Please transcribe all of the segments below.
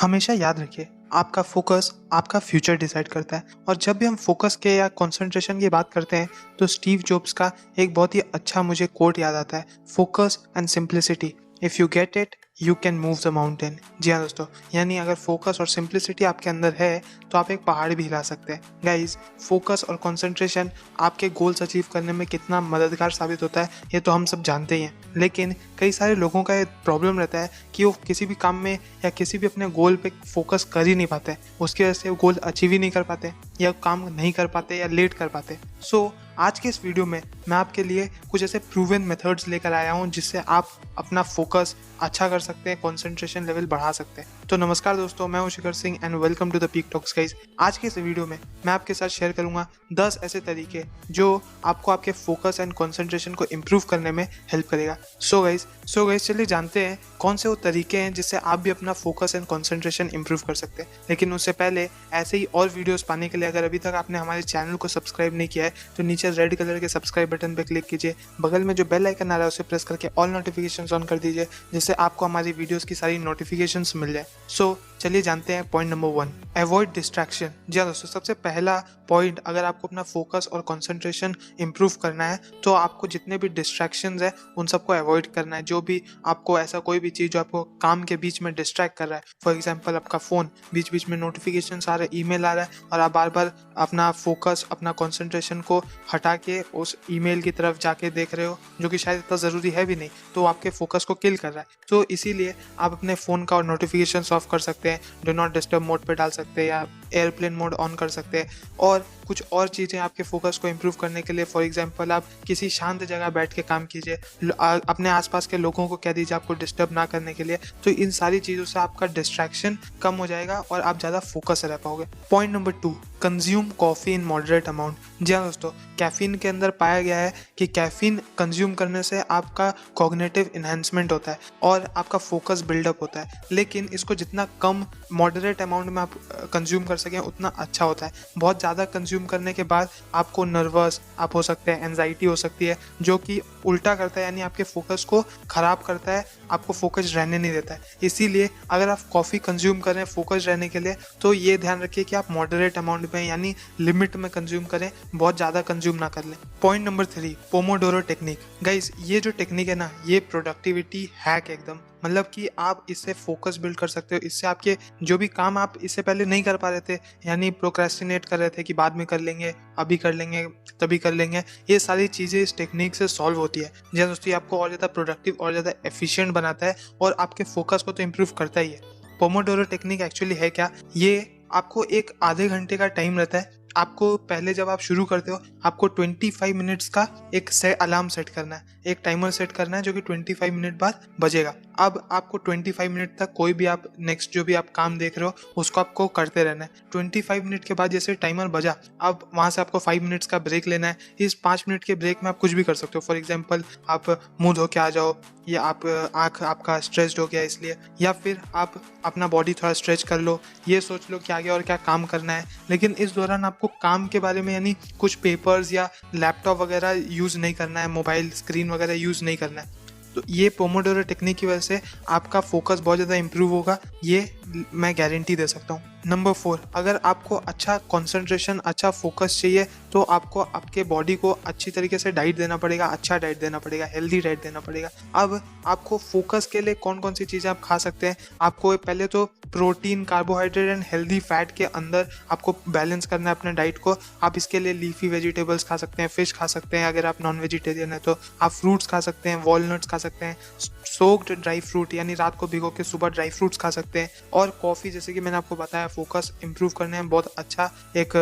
हमेशा याद रखिए, आपका फोकस आपका फ्यूचर डिसाइड करता है। और जब भी हम फोकस के या कंसंट्रेशन की बात करते हैं तो स्टीव जॉब्स का एक बहुत ही अच्छा मुझे कोट याद आता है, focus and simplicity, if you get it you can move the mountain. जी हाँ दोस्तों, यानी अगर फोकस और सिंप्लिसिटी आपके अंदर है तो आप एक पहाड़ भी हिला सकते हैं। गाइज, फोकस और कंसंट्रेशन आपके गोल्स अचीव करने में कितना मददगार साबित होता है ये तो हम सब जानते ही हैं, लेकिन कई सारे लोगों का ये प्रॉब्लम रहता है कि वो किसी भी काम में या किसी भी अपने गोल पे फोकस कर ही नहीं पाते, उसकी वजह से वो गोल अचीव ही नहीं कर पाते या काम नहीं कर पाते या लेट कर पाते। सो आज के इस वीडियो में मैं आपके लिए कुछ ऐसे प्रूवन मेथड्स लेकर आया हूँ जिससे आप अपना फोकस अच्छा कर सकते हैं, कंसंट्रेशन लेवल बढ़ा सकते हैं। तो नमस्कार दोस्तों, मैं हूं Shikhar Singh and welcome to the peak talks guys. आज के इस वीडियो में मैं आपके साथ शेयर करूंगा 10 ऐसे तरीके जो आपको आपके फोकस एंड कंसंट्रेशन को इम्प्रूव करने में हेल्प करेगा। सो गाइस चलिए जानते हैं कौन से वो तरीके हैं जिससे आप भी अपना फोकस एंड कंसंट्रेशन इम्प्रूव कर सकते हैं। लेकिन उससे पहले ऐसे ही और वीडियोस पाने के लिए अगर अभी तक आपने हमारे चैनल को सब्सक्राइब नहीं किया है तो नीचे रेड कलर के सब्सक्राइब बटन पर क्लिक कीजिए, बगल में जो बेल आइकन आ रहा है उसे प्रेस करके ऑल नोटिफिकेशंस ऑन कर दीजिए जिससे आपको हमारी वीडियोस की सारी नोटिफिकेशंस मिल जाए। सो चलिए जानते हैं पॉइंट नंबर 1, अवॉइड डिस्ट्रैक्शन। जी हाँ दोस्तों, सबसे पहला पॉइंट, अगर आपको अपना फोकस और कंसंट्रेशन इंप्रूव करना है तो आपको जितने भी डिस्ट्रैक्शंस है उन सबको अवॉइड करना है। जो भी आपको ऐसा कोई भी चीज़ जो आपको काम के बीच में डिस्ट्रैक्ट कर रहा है, फॉर एग्जांपल आपका फ़ोन, बीच बीच में नोटिफिकेशंस आ रहे हैं, ईमेल आ रहा है और आप बार बार अपना फोकस अपना कंसंट्रेशन को हटा के उस ईमेल की तरफ जाके देख रहे हो जो कि शायद इतना ज़रूरी है भी नहीं, तो आपके फोकस को किल कर रहा है। तो इसीलिए आप अपने फ़ोन का नोटिफिकेशंस ऑफ कर सकते हैं, डू नॉट डिस्टर्ब मोड पे डाल सकते हैं या एयरप्लेन मोड ऑन कर सकते हैं। और कुछ और चीज़ें आपके फोकस को इम्प्रूव करने के लिए, फॉर एग्जांपल आप किसी शांत जगह बैठ के काम कीजिए, अपने आसपास के लोगों को कह दीजिए आपको डिस्टर्ब ना करने के लिए। तो इन सारी चीज़ों से आपका डिस्ट्रैक्शन कम हो जाएगा और आप ज़्यादा फोकस रह पाओगे। Point number 2, consume coffee in moderate amount. जी हाँ दोस्तों, कैफीन के अंदर पाया गया है कि कैफीन कंज्यूम करने से आपका कॉग्निटिव इन्हेंसमेंट होता है और आपका फोकस बिल्डअप होता है, लेकिन इसको जितना कम मॉडरेट अमाउंट में आप कंज्यूम कर सकें उतना अच्छा होता है। बहुत ज़्यादा कंज्यूम करने के बाद आपको नर्वस आप हो सकते हैं, एंजाइटी हो सकती है, जो कि उल्टा करता है, यानी आपके फोकस को ख़राब करता है, आपको फोकस रहने नहीं देता है। इसीलिए अगर आप कॉफ़ी कंज्यूम करें फोकस रहने के लिए तो ये ध्यान रखिए कि आप मॉडरेट अमाउंट में यानी लिमिट में कंज्यूम करें, बहुत ज़्यादा कंज्यूम ना कर लें। Point number 3, Pomodoro technique. Guys, ये जो टेक्निक है ना, ये प्रोडक्टिविटी हैक एकदम, मतलब कि आप इससे फोकस बिल्ड कर सकते हो। इससे आपके जो भी काम आप इससे पहले नहीं कर पा रहे थे, यानी प्रोक्रेस्टिनेट कर रहे थे कि बाद में कर लेंगे, अभी कर लेंगे, तभी कर लेंगे, ये सारी चीज़ें इस टेक्निक से सॉल्व होती है। जी दोस्तों, ये आपको और ज़्यादा प्रोडक्टिव और ज़्यादा एफिशिएंट बनाता है और आपके फोकस को तो इम्प्रूव करता ही है। पोमोडोरो टेक्निक एक्चुअली है क्या? ये आपको एक आधे घंटे का टाइम रहता है। आपको पहले जब आप शुरू करते हो आपको 25 मिनट्स का एक अलार्म सेट करना है, एक टाइमर सेट करना है जो कि 25 मिनट बाद बजेगा। अब आपको 25 मिनट तक कोई भी आप नेक्स्ट जो भी आप काम देख रहे हो उसको आपको करते रहना है। 25 मिनट के बाद जैसे टाइमर बजा, अब वहाँ से आपको 5 मिनट्स का ब्रेक लेना है। इस 5 मिनट के ब्रेक में आप कुछ भी कर सकते हो। फॉर एग्जाम्पल आप मुँह धो के आ जाओ, या आप आँख आपका स्ट्रेच हो गया इसलिए, या फिर आप अपना बॉडी थोड़ा स्ट्रेच कर लो, ये सोच लो कि आगे और क्या काम करना है। लेकिन इस दौरान आपको काम के बारे में यानी कुछ पेपर्स या लैपटॉप वगैरह यूज़ नहीं करना है, मोबाइल स्क्रीन वगैरह यूज़ नहीं करना है। तो ये पोमोडोरो टेक्निक की वजह से आपका फोकस बहुत ज़्यादा इंप्रूव होगा, ये मैं गारंटी दे सकता हूँ। नंबर 4, अगर आपको अच्छा कंसंट्रेशन, अच्छा फोकस चाहिए तो आपको आपके बॉडी को अच्छी तरीके से डाइट देना पड़ेगा, अच्छा डाइट देना पड़ेगा, हेल्दी डाइट देना पड़ेगा। अब आपको फोकस के लिए कौन कौन सी चीज़ें आप खा सकते हैं? आपको पहले तो protein, carbohydrate and healthy fat के अंदर आपको बैलेंस करना है अपने डाइट को। आप इसके लिए लीफी वेजिटेबल्स खा सकते हैं, फिश खा सकते हैं, अगर आप नॉन वेजिटेरियन है तो आप फ्रूट्स खा सकते हैं, वॉलनट्स खा सकते हैं, सोक्ड ड्राई फ्रूट यानी रात को भिगो के सुबह ड्राई फ्रूट्स खा सकते हैं। और कॉफ़ी, जैसे कि मैंने आपको बताया, फोकस इंप्रूव करने में बहुत अच्छा एक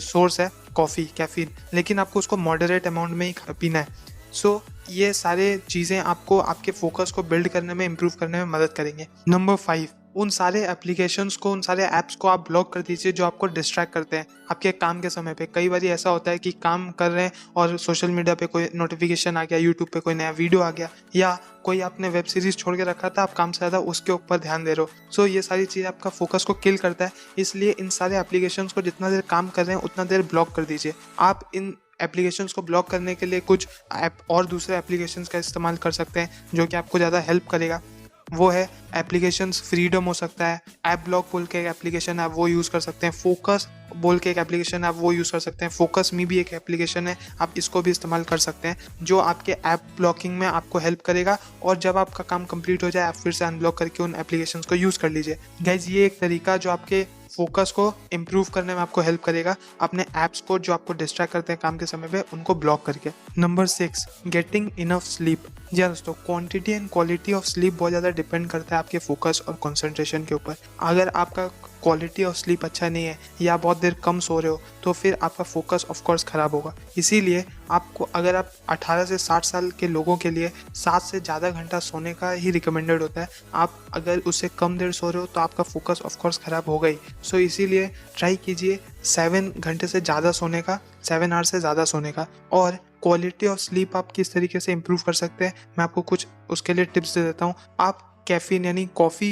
सोर्स है कॉफ़ी, कैफीन, लेकिन आपको उसको मॉडरेट अमाउंट में ही पीना है। सो ये सारे चीज़ें आपको आपके फोकस को बिल्ड करने में, इम्प्रूव करने में मदद करेंगे। नंबर 5, उन सारे एप्लीकेशंस को, उन सारे ऐप्स को आप ब्लॉक कर दीजिए जो आपको डिस्ट्रैक्ट करते हैं आपके काम के समय पे। कई बार ऐसा होता है कि काम कर रहे हैं और सोशल मीडिया पे कोई नोटिफिकेशन आ गया, यूट्यूब पे कोई नया वीडियो आ गया, या कोई आपने वेब सीरीज छोड़ के रखा था, आप काम से ज़्यादा उसके ऊपर ध्यान दे रहे हो। सो ये सारी चीज़ें आपका फोकस को किल करता है, इसलिए इन सारे एप्लीकेशंस को जितना देर काम कर रहे हैं उतना देर ब्लॉक कर दीजिए। आप इन एप्लीकेशंस को ब्लॉक करने के लिए कुछ ऐप और दूसरे एप्लीकेशंस का इस्तेमाल कर सकते हैं जो कि आपको ज़्यादा हेल्प करेगा। वो है एप्लीकेशंस फ्रीडम हो सकता है, ऐप ब्लॉक बोल के एक एप्लीकेशन है, वो यूज़ कर सकते हैं, फोकस बोल के एक एप्लीकेशन है, आप वो यूज़ कर सकते हैं, फोकस मी भी एक एप्लीकेशन है, आप इसको भी इस्तेमाल कर सकते हैं, जो आपके ऐप ब्लॉकिंग में आपको हेल्प करेगा। और जब आपका काम कंप्लीट हो जाए आप फिर से अनब्लॉक करके उन एप्लीकेशंस को यूज़ कर लीजिए। गाइज ये एक तरीका जो आपके फोकस को इम्प्रूव करने में आपको हेल्प करेगा, अपने ऐप्स को जो आपको डिस्ट्रैक्ट करते हैं काम के समय पे उनको ब्लॉक करके। Number 6, getting enough sleep. जी हाँ दोस्तों, quantity and quality of sleep बहुत ज़्यादा डिपेंड करता है आपके फोकस और कंसंट्रेशन के ऊपर। अगर आपका क्वालिटी ऑफ स्लीप अच्छा नहीं है या बहुत देर कम सो रहे हो तो फिर आपका फोकस ऑफ कोर्स ख़राब होगा। इसीलिए आपको, अगर आप 18 से 60 साल के लोगों के लिए 7 से ज़्यादा घंटा सोने का ही रिकमेंडेड होता है। आप अगर उससे कम देर सो रहे हो तो आपका फोकस ऑफ कोर्स ख़राब होगा ही। सो इसीलिए ट्राई कीजिए 7 घंटे से ज़्यादा सोने का, 7 आवर्स से ज़्यादा सोने का। और क्वालिटी ऑफ स्लीप आप किस तरीके से इम्प्रूव कर सकते हैं, मैं आपको कुछ उसके लिए टिप्स दे देता हूँ। आप कैफ़ीन यानी कॉफ़ी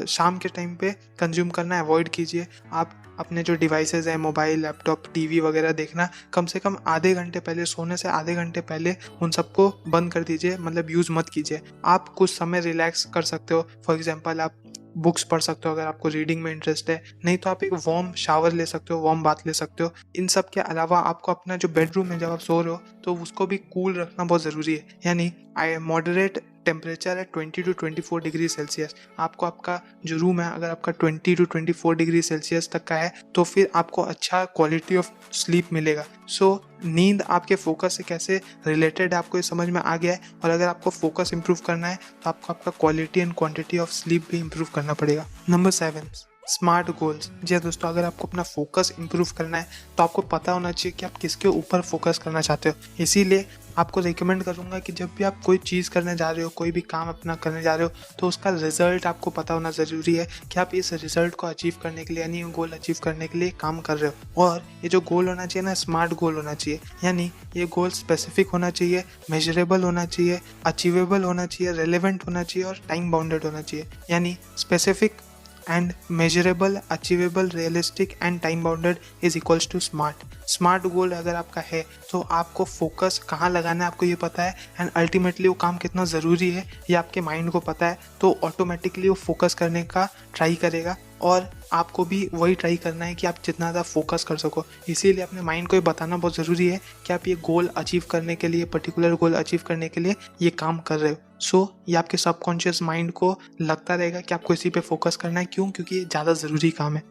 शाम के टाइम पे कंज्यूम करना अवॉइड कीजिए। आप अपने जो डिवाइसेस हैं, मोबाइल, लैपटॉप, टीवी वगैरह देखना कम से कम आधे घंटे पहले, सोने से आधे घंटे पहले उन सबको बंद कर दीजिए, मतलब यूज़ मत कीजिए। आप कुछ समय रिलैक्स कर सकते हो, फॉर एग्जांपल आप बुक्स पढ़ सकते हो अगर आपको रीडिंग में इंटरेस्ट है, नहीं तो आप एक वार्म शावर ले सकते हो, वार्म बाथ ले सकते हो। इन सब के अलावा आपको अपना जो बेडरूम है जब आप सो रहे हो तो उसको भी कूल रखना बहुत ज़रूरी है, यानी मॉडरेट टेम्परेचर है 20 to 24 डिग्री सेल्सियस। आपको आपका जो रूम है अगर आपका 20 to 24 डिग्री सेल्सियस तक का है तो फिर आपको अच्छा क्वालिटी ऑफ स्लीप मिलेगा। सो नींद आपके फोकस से कैसे रिलेटेड है आपको ये समझ में आ गया है। और अगर आपको फोकस इंप्रूव करना है तो आपको आपका quality and quantity of sleep भी इंप्रूव करना पड़ेगा। Number 7, smart goals. जी हाँ दोस्तों, अगर आपको अपना फोकस इंप्रूव करना है तो आपको पता होना चाहिए कि आप किसके ऊपर फोकस करना चाहते हो। इसीलिए आपको रिकमेंड करूँगा कि जब भी आप कोई चीज़ करने जा रहे हो, कोई भी काम अपना करने जा रहे हो, तो उसका रिजल्ट आपको पता होना ज़रूरी है कि आप इस रिजल्ट को अचीव करने के लिए, यानी गोल अचीव करने के लिए काम कर रहे हो। और ये जो गोल होना चाहिए ना, स्मार्ट गोल होना चाहिए, यानी ये गोल स्पेसिफिक होना चाहिए, मेजरेबल होना चाहिए, अचीवेबल होना चाहिए, रेलेवेंट होना चाहिए और टाइम बाउंडेड होना चाहिए। यानी specific and measurable, achievable, realistic and time bounded is equals to smart। Smart गोल अगर आपका है तो आपको फोकस कहाँ लगाना है आपको ये पता है, एंड अल्टीमेटली वो काम कितना ज़रूरी है ये आपके माइंड को पता है, तो ऑटोमेटिकली वो फोकस करने का ट्राई करेगा। और आपको भी वही ट्राई करना है कि आप जितना ज़्यादा फोकस कर सको। इसीलिए अपने माइंड को ये बताना बहुत ज़रूरी है कि आप ये गोल अचीव करने के लिए, पर्टिकुलर गोल अचीव करने के लिए ये काम कर रहे हो। सो ये आपके सबकॉन्शियस माइंड को लगता रहेगा कि आपको इसी पे फोकस करना है। क्यों? क्योंकि ये ज़्यादा ज़रूरी काम है।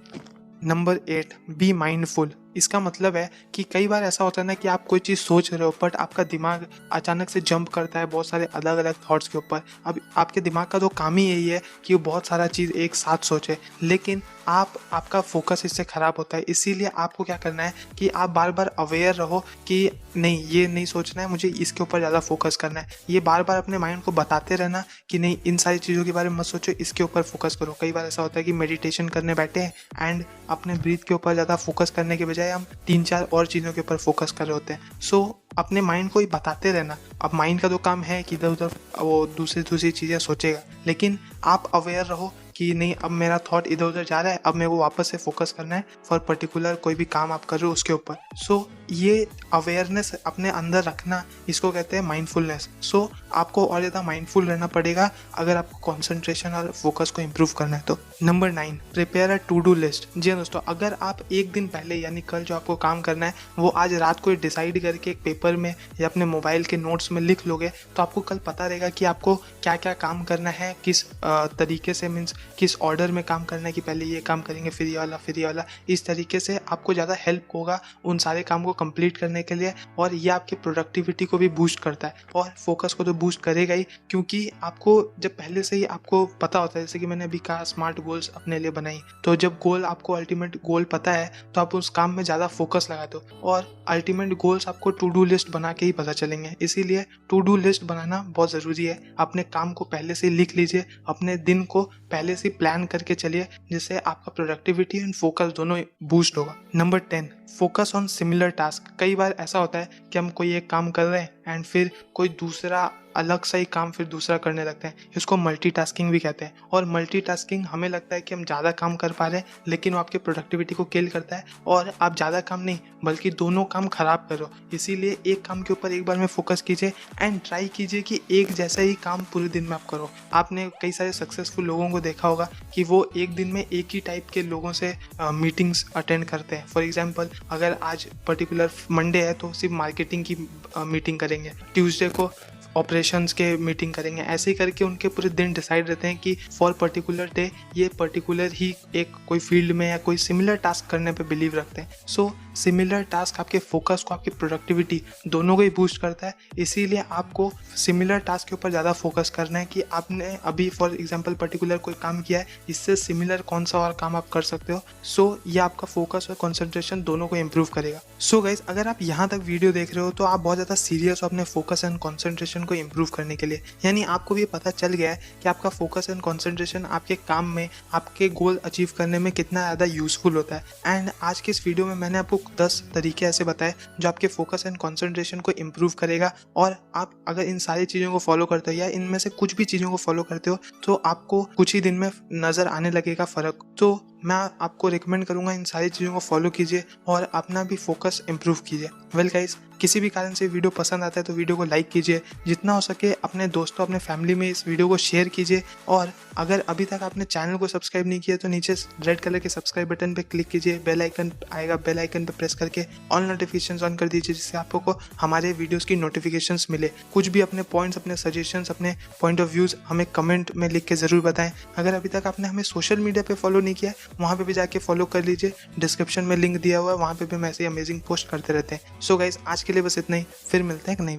Number 8, be mindful. इसका मतलब है कि कई बार ऐसा होता है ना कि आप कोई चीज़ सोच रहे हो बट आपका दिमाग अचानक से जंप करता है बहुत सारे अलग अलग थॉट्स के ऊपर। अब आपके दिमाग का तो काम ही यही है कि वो बहुत सारा चीज़ एक साथ सोचे, लेकिन आपका फोकस इससे ख़राब होता है। इसीलिए आपको क्या करना है कि आप बार बार अवेयर रहो कि नहीं, ये नहीं सोचना है, मुझे इसके ऊपर ज़्यादा फोकस करना है। ये बार बार अपने माइंड को बताते रहना कि नहीं, इन सारी चीज़ों के बारे में मत सोचो, इसके ऊपर फोकस करो। कई बार ऐसा होता है कि मेडिटेशन करने बैठे हैं एंड अपने ब्रीथ के ऊपर ज़्यादा फोकस करने के बजाय हम 3-4 और चीज़ों के ऊपर फोकस कर रहे होते हैं। सो अपने माइंड को ही बताते रहना। अब माइंड का तो काम है कि इधर उधर वो दूसरी चीज़ें सोचेगा, लेकिन आप अवेयर रहो कि नहीं, अब मेरा थॉट इधर उधर जा रहा है, अब मेरे को वापस से फोकस करना है फॉर पर्टिकुलर कोई भी काम आप कर रहे हो उसके ऊपर। सो ये अवेयरनेस अपने अंदर रखना, इसको कहते हैं माइंडफुलनेस। सो आपको और ज़्यादा माइंडफुल रहना पड़ेगा अगर आपको कंसंट्रेशन और फोकस को इम्प्रूव करना है तो। Number 9, prepare a to do list. जी हाँ दोस्तों, अगर आप एक दिन पहले यानी कल जो आपको काम करना है वो आज रात को डिसाइड करके एक पेपर में या अपने मोबाइल के नोट्स में लिख लोगे तो आपको कल पता रहेगा कि आपको क्या क्या काम करना है, किस तरीके से, मीन्स किस ऑर्डर में काम करना है कि पहले ये काम करेंगे फिर ये वाला फिर ये वाला। इस तरीके से आपको ज़्यादा हेल्प होगा उन सारे काम को कंप्लीट करने के लिए, और ये आपकी प्रोडक्टिविटी को भी बूस्ट करता है और फोकस को तो बूस्ट करेगा ही, क्योंकि आपको जब पहले से ही आपको पता होता है, जैसे कि मैंने अभी कहा स्मार्ट गोल्स अपने लिए बनाई, तो जब गोल आपको अल्टीमेट गोल पता है तो आप उस काम में ज़्यादा फोकस लगाते हो, और अल्टीमेट गोल्स आपको टू डू लिस्ट बना के ही पता चलेंगे। इसीलिए टू डू लिस्ट बनाना बहुत ज़रूरी है। अपने काम को पहले से लिख लीजिए, अपने दिन को पहले से प्लान करके चलिए, जिससे आपका प्रोडक्टिविटी एंड फोकस दोनों बूस्ट होगा। Number 10, focus on similar task. कई बार ऐसा होता है कि हम कोई एक काम कर रहे हैं एंड फिर कोई दूसरा अलग सा ही काम फिर दूसरा करने लगते हैं। इसको मल्टीटास्किंग भी कहते हैं। और मल्टीटास्किंग हमें लगता है कि हम ज़्यादा काम कर पा रहे हैं, लेकिन वो आपकी प्रोडक्टिविटी को किल करता है और आप ज़्यादा काम नहीं बल्कि दोनों काम खराब करो। इसीलिए एक काम के ऊपर एक बार में फोकस कीजिए एंड ट्राई कीजिए कि एक जैसा ही काम पूरे दिन में आप करो। आपने कई सारे सक्सेसफुल लोगों को देखा होगा कि वो एक दिन में एक ही टाइप के लोगों से मीटिंग्स अटेंड करते हैं। फॉर एग्जांपल, अगर आज पर्टिकुलर मंडे है तो सिर्फ मार्केटिंग की मीटिंग करेंगे, ट्यूसडे को ऑपरेशंस के मीटिंग करेंगे। ऐसे ही करके उनके पूरे दिन डिसाइड रहते हैं कि फॉर पर्टिकुलर डे ये पर्टिकुलर ही एक कोई फील्ड में या कोई सिमिलर टास्क करने पे बिलीव रखते हैं। सो सिमिलर टास्क आपके फोकस को, आपकी प्रोडक्टिविटी दोनों को ही बूस्ट करता है। इसीलिए आपको सिमिलर टास्क के ऊपर ज़्यादा फोकस करना है कि आपने अभी फॉर एग्जांपल पर्टिकुलर कोई काम किया है, इससे सिमिलर कौन सा और काम आप कर सकते हो। सो ये आपका फोकस और कंसंट्रेशन दोनों को इम्प्रूव करेगा। सो गाइज, अगर आप यहाँ तक वीडियो देख रहे हो तो आप बहुत ज़्यादा सीरियस हो अपने फोकस एंड कंसंट्रेशन को इम्प्रूव करने के लिए। यानी आपको भी पता चल गया है कि आपका फोकस एंड कंसंट्रेशन आपके काम में, आपके गोल अचीव करने में कितना ज़्यादा यूजफुल होता है। एंड आज के इस वीडियो में मैंने आपको 10 तरीके ऐसे बताए जो आपके फोकस एंड कंसंट्रेशन को इम्प्रूव करेगा। और आप अगर इन सारी चीज़ों को फॉलो करते हो या इनमें से कुछ भी चीज़ों को फॉलो करते हो तो आपको कुछ ही दिन में नज़र आने लगेगा फ़र्क। तो मैं आपको रिकमेंड करूंगा इन सारी चीज़ों को फॉलो कीजिए और अपना भी फोकस इम्प्रूव कीजिए। वेल गाइस, किसी भी कारण से वीडियो पसंद आता है तो वीडियो को लाइक कीजिए, जितना हो सके अपने दोस्तों, अपने फैमिली में इस वीडियो को शेयर कीजिए। और अगर अभी तक आपने चैनल को सब्सक्राइब नहीं किया तो नीचे रेड कलर के सब्सक्राइब बटन पे क्लिक कीजिए, बेल आइकन आएगा, बेल आइकन पे प्रेस करके ऑल नोटिफिकेशंस ऑन कर दीजिए, जिससे आपको हमारे वीडियोज़ की नोटिफिकेशंस मिले। कुछ भी अपने पॉइंट्स, अपने सजेशंस, अपने पॉइंट ऑफ व्यूज़ हमें कमेंट में लिख के ज़रूर बताएं। अगर अभी तक आपने हमें सोशल मीडिया पे फॉलो नहीं किया, वहाँ पे भी जाके फॉलो कर लीजिए, डिस्क्रिप्शन में लिंक दिया हुआ है, वहाँ पे भी हम ऐसे अमेजिंग पोस्ट करते रहते हैं। सो गाइस, आज के लिए बस इतना ही, फिर मिलते हैं एक नई